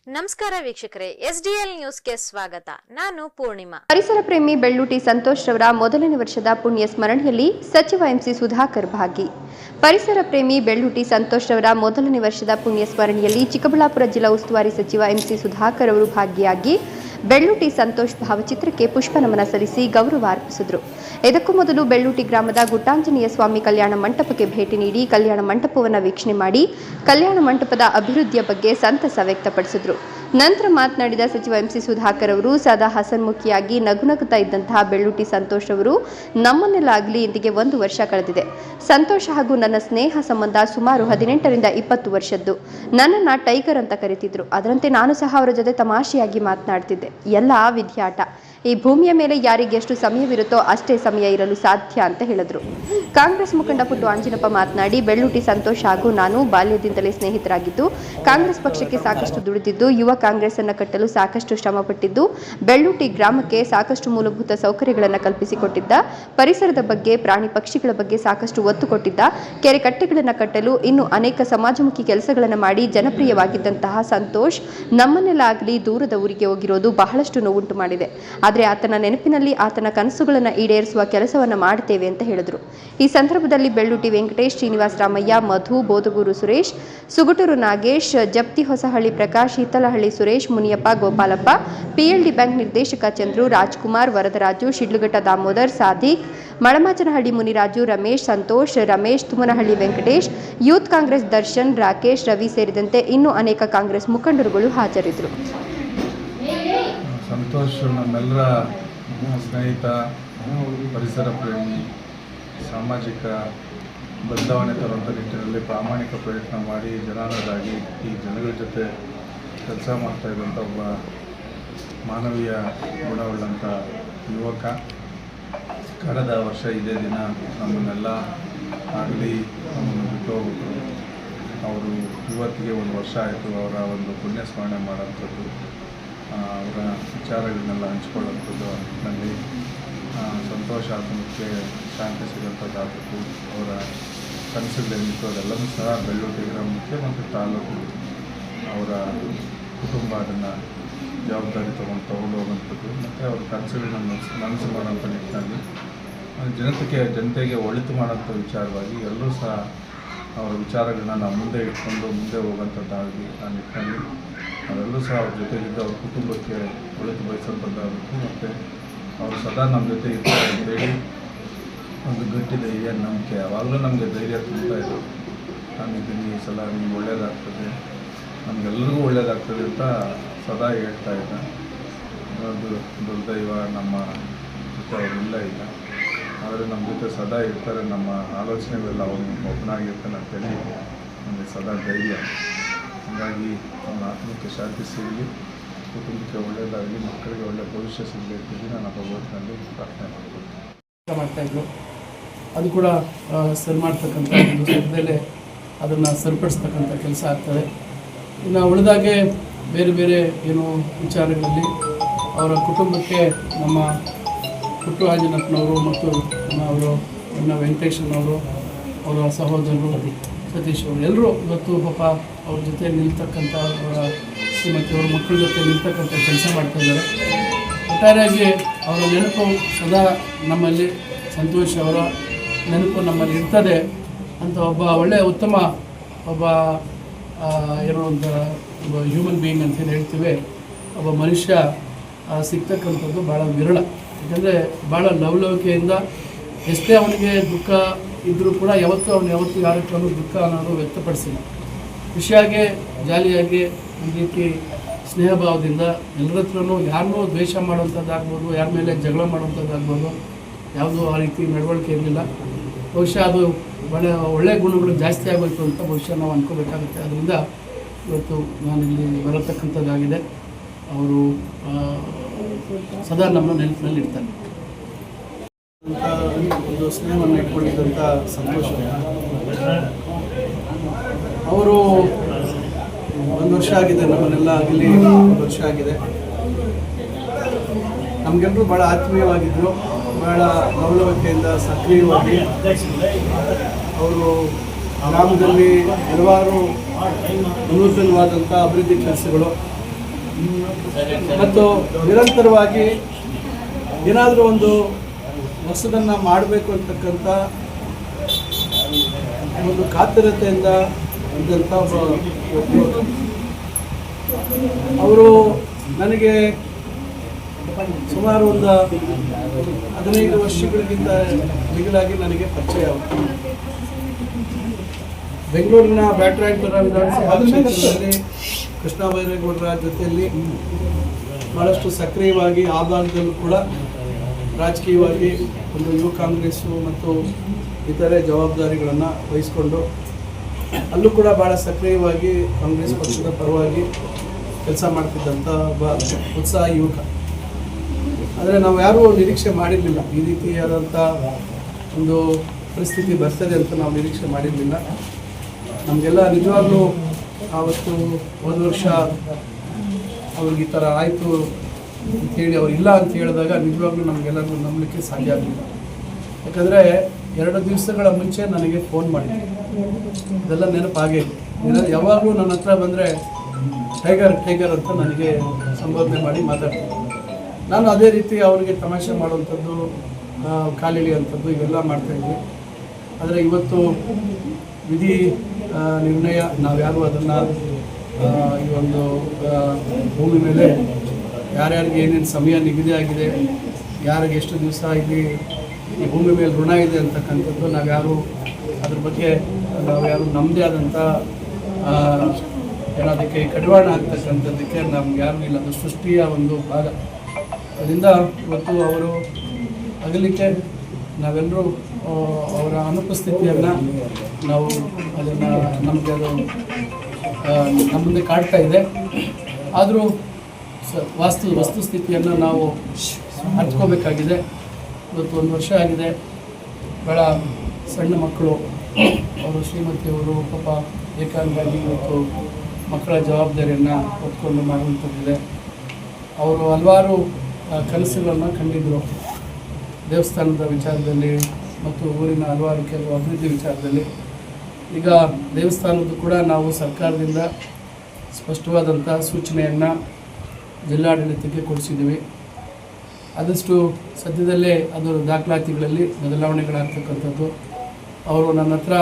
ನಮಸ್ಕಾರ ವೀಕ್ಷಕರೇ, ಎಸ್ಡಿಎಲ್ ನ್ಯೂಸ್ಗೆ ಸ್ವಾಗತ. ನಾನು ಪೂರ್ಣಿಮಾ. ಪರಿಸರ ಪ್ರೇಮಿ ಬೆಳ್ಳೂಟಿ ಸಂತೋಷ್ ರವರ ಮೊದಲನೇ ವರ್ಷದ ಪುಣ್ಯ ಸ್ಮರಣೆಯಲ್ಲಿ ಸಚಿವ ಎಂಸಿ ಸುಧಾಕರ್ ಭಾಗಿ. ಪರಿಸರ ಪ್ರೇಮಿ ಬೆಳ್ಳೂಟಿ ಸಂತೋಷ್ ರವರ ಮೊದಲನೇ ವರ್ಷದ ಪುಣ್ಯ ಸ್ಮರಣೆಯಲ್ಲಿ ಚಿಕ್ಕಬಳ್ಳಾಪುರ ಜಿಲ್ಲಾ ಉಸ್ತುವಾರಿ ಸಚಿವ ಎಂಸಿ ಸುಧಾಕರ್ ಅವರು ಭಾಗಿಯಾಗಿ ಬೆಳ್ಳೂಟಿ ಸಂತೋಷ್ ಭಾವಚಿತ್ರಕ್ಕೆ ಪುಷ್ಪ ನಮನ ಸಲ್ಲಿಸಿ ಗೌರವ ಅರ್ಪಿಸಿದರು. ಇದಕ್ಕೂ ಮೊದಲು ಬೆಳ್ಳೂಟಿ ಗ್ರಾಮದ ಗುಟ್ಟಾಂಜನೇಯ ಸ್ವಾಮಿ ಕಲ್ಯಾಣ ಮಂಟಪಕ್ಕೆ ಭೇಟಿ ನೀಡಿ ಕಲ್ಯಾಣ ಮಂಟಪವನ್ನು ವೀಕ್ಷಣೆ ಮಾಡಿ ಕಲ್ಯಾಣ ಮಂಟಪದ ಅಭಿವೃದ್ಧಿಯ ಬಗ್ಗೆ ಸಂತಸ ವ್ಯಕ್ತಪಡಿಸಿದರು. ನಂತರ ಮಾತನಾಡಿದ ಸಚಿವ ಎಂಸಿ ಸುಧಾಕರ್ ಅವರು, ಸದಾ ಹಸನ್ಮುಖಿಯಾಗಿ ನಗುನಗುತ್ತಾ ಇದ್ದಂತಹ ಬೆಳ್ಳೂಟಿ ಸಂತೋಷ್ ಅವರು ನಮ್ಮನ್ನೆಲ್ಲ ಆಗಲಿ ಇಂದಿಗೆ 1 ವರ್ಷ ಕಳೆದಿದೆ. ಸಂತೋಷ್ ಹಾಗೂ ನನ್ನ ಸ್ನೇಹ ಸಂಬಂಧ ಸುಮಾರು 18ರಿಂದ 20 ವರ್ಷದ್ದು. ನನ್ನನ್ನು ಟೈಗರ್ ಅಂತ ಕರೀತಿದ್ರು. ಅದರಂತೆ ನಾನು ಸಹ ಅವರ ಜೊತೆ ತಮಾಷೆಯಾಗಿ ಮಾತನಾಡ್ತಿದ್ದೆ. ಎಲ್ಲ ವಿದ್ಯಾಟ. ಈ ಭೂಮಿಯ ಮೇಲೆ ಯಾರಿಗೆ ಎಷ್ಟು ಸಮಯವಿರುತ್ತೋ ಅಷ್ಟೇ ಸಮಯ ಇರಲು ಸಾಧ್ಯ ಅಂತ ಹೇಳಿದ್ರು. ಕಾಂಗ್ರೆಸ್ ಮುಖಂಡ ಪುಟ್ಟು ಆಂಜಿನಪ್ಪ ಮಾತನಾಡಿ, ಬೆಳ್ಳೂಟಿ ಸಂತೋಷ್ ಹಾಗೂ ನಾನು ಬಾಲ್ಯದಿಂದಲೇ ಸ್ನೇಹಿತರಾಗಿದ್ದು, ಕಾಂಗ್ರೆಸ್ ಪಕ್ಷಕ್ಕೆ ಸಾಕಷ್ಟು ದುಡಿದಿದ್ದು, ಯುವ ಕಾಂಗ್ರೆಸ್ ಅನ್ನು ಕಟ್ಟಲು ಸಾಕಷ್ಟು ಶ್ರಮಪಟ್ಟಿದ್ದು, ಬೆಳ್ಳೂಟಿ ಗ್ರಾಮಕ್ಕೆ ಸಾಕಷ್ಟು ಮೂಲಭೂತ ಸೌಕರ್ಯಗಳನ್ನು ಕಲ್ಪಿಸಿಕೊಟ್ಟಿದ್ದ, ಪರಿಸರದ ಬಗ್ಗೆ, ಪ್ರಾಣಿ ಪಕ್ಷಿಗಳ ಬಗ್ಗೆ ಸಾಕಷ್ಟು ಒತ್ತು ಕೊಟ್ಟಿದ್ದ, ಕೆರೆ ಕಟ್ಟೆಗಳನ್ನು ಕಟ್ಟಲು ಇನ್ನು ಅನೇಕ ಸಮಾಜಮುಖಿ ಕೆಲಸಗಳನ್ನು ಮಾಡಿ ಜನಪ್ರಿಯವಾಗಿದ್ದಂತಹ ಸಂತೋಷ್ ನಮ್ಮನ್ನೆಲ್ಲ ಆಗಲಿ ದೂರದ ಊರಿಗೆ ಹೋಗಿರೋದು ಬಹಳಷ್ಟು ನೋವುಂಟು ಮಾಡಿದೆ. ಆದರೆ ಆತನ ನೆನಪಿನಲ್ಲಿ ಆತನ ಕನಸುಗಳನ್ನು ಈಡೇರಿಸುವ ಕೆಲಸವನ್ನು ಮಾಡುತ್ತೇವೆ ಅಂತ ಹೇಳಿದರು. ಈ ಸಂದರ್ಭದಲ್ಲಿ ಬೆಳ್ಳೂಟಿ ವೆಂಕಟೇಶ್, ಶ್ರೀನಿವಾಸ ರಾಮಯ್ಯ, ಮಧು, ಬೋದಗೂರು ಸುರೇಶ್, ಸುಗುಟೂರು ನಾಗೇಶ್, ಜಪ್ತಿ ಹೊಸಹಳ್ಳಿ ಪ್ರಕಾಶ್, ಹಿತ್ತಲಹಳ್ಳಿ ಸುರೇಶ್, ಮುನಿಯಪ್ಪ, ಗೋಪಾಲಪ್ಪ, ಪಿಎಲ್ಡಿ ಬ್ಯಾಂಕ್ ನಿರ್ದೇಶಕ ಚಂದ್ರು, ರಾಜ್ಕುಮಾರ್, ವರದರಾಜು, ಶಿಡ್ಲಘಟ್ಟ ದಾಮೋದರ್, ಸಾದಿಕ್, ಮಳಮಾಚನಹಳ್ಳಿ ಮುನಿರಾಜು, ರಮೇಶ್, ಸಂತೋಷ್, ರಮೇಶ್, ತುಮನಹಳ್ಳಿ ವೆಂಕಟೇಶ್, ಯೂತ್ ಕಾಂಗ್ರೆಸ್ ದರ್ಶನ್, ರಾಕೇಶ್, ರವಿ ಸೇರಿದಂತೆ ಇನ್ನೂ ಅನೇಕ ಕಾಂಗ್ರೆಸ್ ಮುಖಂಡರುಗಳು ಹಾಜರಿದ್ದರು. ಸಂತೋಷ್ ನಮ್ಮೆಲ್ಲರ ಸ್ನೇಹಿತ, ಪರಿಸರ ಪ್ರೇಮಿ, ಸಾಮಾಜಿಕ ಬದಲಾವಣೆ ತರುವಂಥ ನಿಟ್ಟಿನಲ್ಲಿ ಪ್ರಾಮಾಣಿಕ ಪ್ರಯತ್ನ ಮಾಡಿ ಜನಾಂಗದಾಗಿ ಈ ಜನಗಳ ಜೊತೆ ಕೆಲಸ ಮಾಡ್ತಾಯಿದ್ದಂಥ ಒಬ್ಬ ಮಾನವೀಯ ಗುಣವುಳ್ಳಂಥ ಯುವಕ. ಕಳೆದ ವರ್ಷ ಇದೇ ದಿನ ನಮ್ಮನ್ನೆಲ್ಲ ಆಗಲಿ ನಮ್ಮನ್ನು ಬಿಟ್ಟು ಹೋಗ್ಬಿಟ್ರು. ಅವರು ಇವತ್ತಿಗೆ 1 ವರ್ಷ ಆಯಿತು ಅವರ ಒಂದು ಪುಣ್ಯ ಸ್ಮರಣೆ ಮಾಡೋಂಥದ್ದು, ಅವರ ವಿಚಾರಗಳನ್ನೆಲ್ಲ ಹಂಚ್ಕೊಳ್ಳೋಂಥದ್ದು. ನಿಟ್ಟಿನಲ್ಲಿ ಸಂತೋಷ ಆತ್ಮಕ್ಕೆ ಶಾಂತಿ ಸಿಗೋಂಥದ್ದಾಗಬೇಕು. ಅವರ ಕನಸುಗಳೇನಿತ್ತು ಅದೆಲ್ಲವೂ ಸಹ ಬೆಳ್ಳೂಟಿ ಗ್ರಾಮಕ್ಕೆ ಮತ್ತು ತಾಲೂಕು ಅವರ ಕುಟುಂಬ ಅದನ್ನು ಜವಾಬ್ದಾರಿ ತಗೊಂಡು ಹೋಗುವಂಥದ್ದು ಮತ್ತು ಅವ್ರ ಕನಸುಗಳನ್ನ ನನಸು ಮಾಡೋಂಥ ನಿಟ್ಟಿನಲ್ಲಿ ಜನತೆಗೆ ಒಳಿತು ಮಾಡೋಂಥ ವಿಚಾರವಾಗಿ ಎಲ್ಲರೂ ಸಹ ಅವರ ವಿಚಾರಗಳನ್ನ ನಾವು ಮುಂದೆ ಇಟ್ಕೊಂಡು ಮುಂದೆ ಹೋಗೋಂಥದ್ದಾಗಲಿ ಆ ನಿಟ್ಟಿನಲ್ಲಿ ಅವರೆಲ್ಲರೂ ಸಹ ಅವ್ರ ಜೊತೆಗಿದ್ದು ಅವ್ರ ಕುಟುಂಬಕ್ಕೆ ಒಳಿತು ಬಯಸೋಂಥದ್ದಾಗಬೇಕು. ಮತ್ತು ಅವರು ಸದಾ ನಮ್ಮ ಜೊತೆ ಇರ್ತಾರೆ ಅಂತೇಳಿ ಒಂದು ಗಟ್ಟಿ ಧೈರ್ಯ, ನಂಬಿಕೆ ಯಾವಾಗಲೂ ನಮಗೆ ಧೈರ್ಯ ತುಂಬ್ತಾ ಇದ್ರು. ನಾನಿದ್ದೀನಿ, ಈ ಸಲ ನಿಮ್ಗೆ ಒಳ್ಳೆಯದಾಗ್ತದೆ, ನಮಗೆಲ್ಲರಿಗೂ ಒಳ್ಳೆಯದಾಗ್ತದೆ ಅಂತ ಸದಾ ಹೇಳ್ತಾ ಇದ್ದ. ಅದು ದುರ್ದೈವ, ನಮ್ಮ ಜೊತೆ ಅವರೆಲ್ಲ ಇಲ್ಲ, ಆದರೆ ನಮ್ಮ ಜೊತೆ ಸದಾ ಇರ್ತಾರೆ. ನಮ್ಮ ಆಲೋಚನೆಗಳೆಲ್ಲ ಅವನು ಒಬ್ಬನಾಗಿರ್ತಾನೆ ಅಂತೇಳಿ ನಮಗೆ ಸದಾ ಧೈರ್ಯ. ಹಾಗಾಗಿ ಅವನ ಆತ್ಮಕ್ಕೆ ಶಾಂತಿ ಸಿಗಲಿ, ಕುಟುಂಬಕ್ಕೆ ಒಳ್ಳೆಯದಾಗಲಿ, ಮಕ್ಕಳಿಗೆ ಒಳ್ಳೆಯ ಭವಿಷ್ಯ ಸಿಗಲಿ ಅಂತೇಳಿ ನಾನು ಭಗವಂತನಲ್ಲಿ ಪ್ರಾರ್ಥನೆ ಮಾಡ್ತಾಯಿದ್ರು. ಅದು ಕೂಡ ಸರಿ ಮಾಡ್ತಕ್ಕಂಥ ಒಂದು ಸಮಯದಲ್ಲೇ ಅದನ್ನು ಸರಿಪಡಿಸ್ತಕ್ಕಂಥ ಕೆಲಸ ಆಗ್ತದೆ. ಇನ್ನು ಉಳಿದಾಗೆ ಬೇರೆ ಬೇರೆ ಏನು ವಿಚಾರಗಳಲ್ಲಿ ಅವರ ಕುಟುಂಬಕ್ಕೆ ನಮ್ಮ ಪುಟ್ಟು ಆಂಜನಪ್ಪನವರು ಮತ್ತು ಅವರು ನಮ್ಮ ವೆಂಕಟೇಶನವರು, ಅವರ ಸಹೋದರರು ಸತೀಶ್ ಅವರು ಎಲ್ಲರೂ ಇವತ್ತು ಪಾಪ ಅವ್ರ ಜೊತೆ ನಿಲ್ತಕ್ಕಂಥ, ಅವರ ಶ್ರೀಮತಿ ಅವರ ಮಕ್ಕಳ ಜೊತೆ ನಿಲ್ತಕ್ಕಂಥ ಕೆಲಸ ಮಾಡ್ತಾಯಿದ್ದಾರೆ. ಒಟ್ಟಾರೆಯಾಗಿ ಅವರ ನೆನಪು ಸದಾ ನಮ್ಮಲ್ಲಿ, ಸಂತೋಷ್ ಅವರ ನೆನಪು ನಮ್ಮಲ್ಲಿ ಇರ್ತದೆ ಅಂತ ಒಬ್ಬ ಒಳ್ಳೆಯ ಉತ್ತಮ ಒಬ್ಬ ಏನೋ ಒಂದು ಹ್ಯೂಮನ್ ಬೀಯಿಂಗ್ ಅಂತೇಳಿ ಹೇಳ್ತೀವಿ, ಒಬ್ಬ ಮನುಷ್ಯ ಸಿಗ್ತಕ್ಕಂಥದ್ದು ಭಾಳ ವಿರಳ. ಯಾಕಂದರೆ ಭಾಳ ಲವಲವಿಕೆಯಿಂದ ಎಷ್ಟೇ ಅವನಿಗೆ ದುಃಖ ಇದ್ದರೂ ಕೂಡ ಯಾವತ್ತೂ ಯಾರಕ್ಕೂ ದುಃಖ ಅನ್ನೋದು ವ್ಯಕ್ತಪಡಿಸಿಲ್ಲ. ಖುಷಿಯಾಗಿ ಜಾಲಿಯಾಗಿ ಒಂದು ರೀತಿ ಸ್ನೇಹ ಭಾವದಿಂದ ಎಲ್ಲರ ಹತ್ರನೂ ಯಾರನ್ನೂ ದ್ವೇಷ ಮಾಡುವಂಥದ್ದಾಗ್ಬೋದು, ಯಾರ ಮೇಲೆ ಜಗಳ ಮಾಡುವಂಥದ್ದಾಗ್ಬೋದು, ಯಾವುದೂ ಆ ರೀತಿ ನಡವಳಿಕೆ ಇರಲಿಲ್ಲ. ಬಹುಶಃ ಅದು ಭಾಳ ಒಳ್ಳೆಯ ಗುಣಗಳು ಜಾಸ್ತಿ ಆಗೋಯ್ತು ಅಂತ ಬಹುಶಃ ನಾವು ಅಂದ್ಕೋಬೇಕಾಗುತ್ತೆ. ಅದರಿಂದ ಇವತ್ತು ನಾನಿಲ್ಲಿ ಬರತಕ್ಕಂಥದ್ದಾಗಿದೆ. ಅವರು ಸದಾ ನಮ್ಮ ನೆನಪಿನಲ್ಲಿ ಇರ್ತಾರೆ. ಒಂದು ಸ್ನೇಹವನ್ನು ಇಟ್ಕೊಂಡಿದ್ದಂಥ ಸಂತೋಷ. ಅವರು 1 ವರ್ಷ ಆಗಿದೆ, ನಮ್ಮನ್ನೆಲ್ಲ ಆಗಲಿ 1 ವರ್ಷ ಆಗಿದೆ. ನಮಗೆಲ್ಲರೂ ಭಾಳ ಆತ್ಮೀಯವಾಗಿದ್ದರು, ಭಾಳ ಲವಲವಿಕೆಯಿಂದ ಸಕ್ರಿಯವಾಗಿ ಅವರು ಗ್ರಾಮದಲ್ಲಿ ಹಲವಾರು ವಿನೂತನವಾದಂಥ ಅಭಿವೃದ್ಧಿ ಕೆಲಸಗಳು ಮತ್ತು ನಿರಂತರವಾಗಿ ಏನಾದರೂ ಒಂದು ಹೊಸದನ್ನು ಮಾಡಬೇಕು ಅಂತಕ್ಕಂಥ ಒಂದು ಕಾತರತೆಯಿಂದ ಇದ್ದಂಥ ಒಬ್ಬ ಅವರು ನನಗೆ ಸುಮಾರು ಒಂದು 15 ವರ್ಷಗಳಿಗಿಂತ ಮಿಗಿಲಾಗಿ ನನಗೆ ಪರಿಚಯ ಆಗುತ್ತೆ. ಬೆಂಗಳೂರಿನ ಬ್ಯಾಟರಾಯನಪುರ ವಿಧಾನಸಭಾ ಕ್ಷೇತ್ರದಲ್ಲಿ ಕೃಷ್ಣ ಬೈರೇಗೌಡರ ಜೊತೆಯಲ್ಲಿ ಭಾಳಷ್ಟು ಸಕ್ರಿಯವಾಗಿ ಆ ಭಾಗದಲ್ಲೂ ಕೂಡ ರಾಜಕೀಯವಾಗಿ ಒಂದು ಯುವ ಕಾಂಗ್ರೆಸ್ಸು ಮತ್ತು ಇತರೆ ಜವಾಬ್ದಾರಿಗಳನ್ನು ವಹಿಸಿಕೊಂಡು ಅಲ್ಲೂ ಕೂಡ ಭಾಳ ಸಕ್ರಿಯವಾಗಿ ಕಾಂಗ್ರೆಸ್ ಪಕ್ಷದ ಪರವಾಗಿ ಕೆಲಸ ಮಾಡ್ತಿದ್ದಂಥ ಒಬ್ಬ ಉತ್ಸಾಹಿ ಯುವಕ. ಆದರೆ ನಾವು ಯಾರೂ ನಿರೀಕ್ಷೆ ಮಾಡಿರಲಿಲ್ಲ ಈ ರೀತಿಯಾದಂಥ ಒಂದು ಪರಿಸ್ಥಿತಿ ಬರ್ತದೆ ಅಂತ ನಾವು ನಿರೀಕ್ಷೆ ಮಾಡಿರಲಿಲ್ಲ. ನಮಗೆಲ್ಲ ನಿಜವಾಗ್ಲೂ ಆವತ್ತು ಒಂದು ವರ್ಷ ಅವ್ರಿಗೆ ಈ ಥರ ಆಯಿತು ಅಂತೇಳಿ ಅವ್ರು ಇಲ್ಲ ಅಂತ ಹೇಳಿದಾಗ ನಿಜವಾಗ್ಲೂ ನಮಗೆಲ್ಲರಿಗೂ ನಂಬಲಿಕ್ಕೆ ಸಾಧ್ಯ ಆಗಲಿಲ್ಲ. ಯಾಕಂದರೆ 2 ದಿವಸಗಳ ಮುಂಚೆ ನನಗೆ ಫೋನ್ ಮಾಡಿದ್ರು. ಇದೆಲ್ಲ ನೆನಪಾಗೇ ಯಾವಾಗಲೂ ನನ್ನ ಹತ್ರ ಬಂದರೆ ಟೈಗರ್ ಅಂತ ನನಗೆ ಸಂಬೋಧನೆ ಮಾಡಿ ಮಾತಾಡ್ತೀನಿ. ನಾನು ಅದೇ ರೀತಿ ಅವರಿಗೆ ತಮಾಷೆ ಮಾಡುವಂಥದ್ದು, ಕಾಲಿಳಿಯುವಂಥದ್ದು ಇವೆಲ್ಲ ಮಾಡ್ತಾಯಿದ್ವಿ. ಆದರೆ ಇವತ್ತು ವಿಧಿ ನಿರ್ಣಯ ನಾವ್ಯಾರು ಅದನ್ನು ಈ ಒಂದು ಭೂಮಿ ಮೇಲೆ ಯಾರ್ಯಾರಿಗೆ ಏನೇನು ಸಮಯ ನಿಗದಿ ಆಗಿದೆ, ಯಾರಿಗೆ ಎಷ್ಟು ದಿವಸ ಇಲ್ಲಿ ಈ ಭೂಮಿ ಮೇಲೆ ಋಣ ಇದೆ ಅಂತಕ್ಕಂಥದ್ದು ನಾವ್ಯಾರು ಅದ್ರ ಬಗ್ಗೆ ನಾವ್ಯಾರು ನಮ್ಮದೇ ಆದಂಥ ಏನೋದಕ್ಕೆ ಕಡಿವಾಣ ಆಗ್ತಕ್ಕಂಥದ್ದಕ್ಕೆ ನಮ್ಗೆ ಯಾರೂ ಇಲ್ಲ. ಅದು ಸೃಷ್ಟಿಯ ಒಂದು ಭಾಗ. ಅದರಿಂದ ಇವತ್ತು ಅವರು ಅಗಲಿಕ್ಕೆ ನಾವೆಲ್ಲರೂ ಅವರ ಅನುಪಸ್ಥಿತಿಯನ್ನು ನಾವು ಅದನ್ನು ನಮಗೆ ಅದು ನಮ್ಮ ಮುಂದೆ ಕಾಡ್ತಾ ಇದೆ. ಆದರೂ ವಸ್ತುಸ್ಥಿತಿಯನ್ನು ನಾವು ಅರ್ಥಕೋಬೇಕಾಗಿದೆ. ಇವತ್ತು 1 ವರ್ಷ ಆಗಿದೆ. ಭಾಳ ಸಣ್ಣ ಮಕ್ಕಳು, ಅವರು ಶ್ರೀಮತಿಯವರು ಪಾಪ ಏಕಾಂಗಾಗಿ ಇವತ್ತು ಮಕ್ಕಳ ಜವಾಬ್ದಾರಿಯನ್ನು ಹೊತ್ಕೊಂಡು ಮಾಡುವಂಥದ್ದಿದೆ. ಅವರು ಹಲವಾರು ಕನಸುಗಳನ್ನು ಕಂಡಿದ್ದರು ದೇವಸ್ಥಾನದ ವಿಚಾರದಲ್ಲಿ ಮತ್ತು ಊರಿನ ಹಲವಾರು ಕೆಲವು ಅಭಿವೃದ್ಧಿ ವಿಚಾರದಲ್ಲಿ. ಈಗ ದೇವಸ್ಥಾನದ್ದು ಕೂಡ ನಾವು ಸರ್ಕಾರದಿಂದ ಸ್ಪಷ್ಟವಾದಂಥ ಸೂಚನೆಯನ್ನು ಜಿಲ್ಲಾಡಳಿತಕ್ಕೆ ಕೊಡಿಸಿದ್ದೀವಿ. ಆದಷ್ಟು ಸದ್ಯದಲ್ಲೇ ಅದರ ದಾಖಲಾತಿಗಳಲ್ಲಿ ಬದಲಾವಣೆಗಳಾಗ್ತಕ್ಕಂಥದ್ದು. ಅವರು ನನ್ನ ಹತ್ರ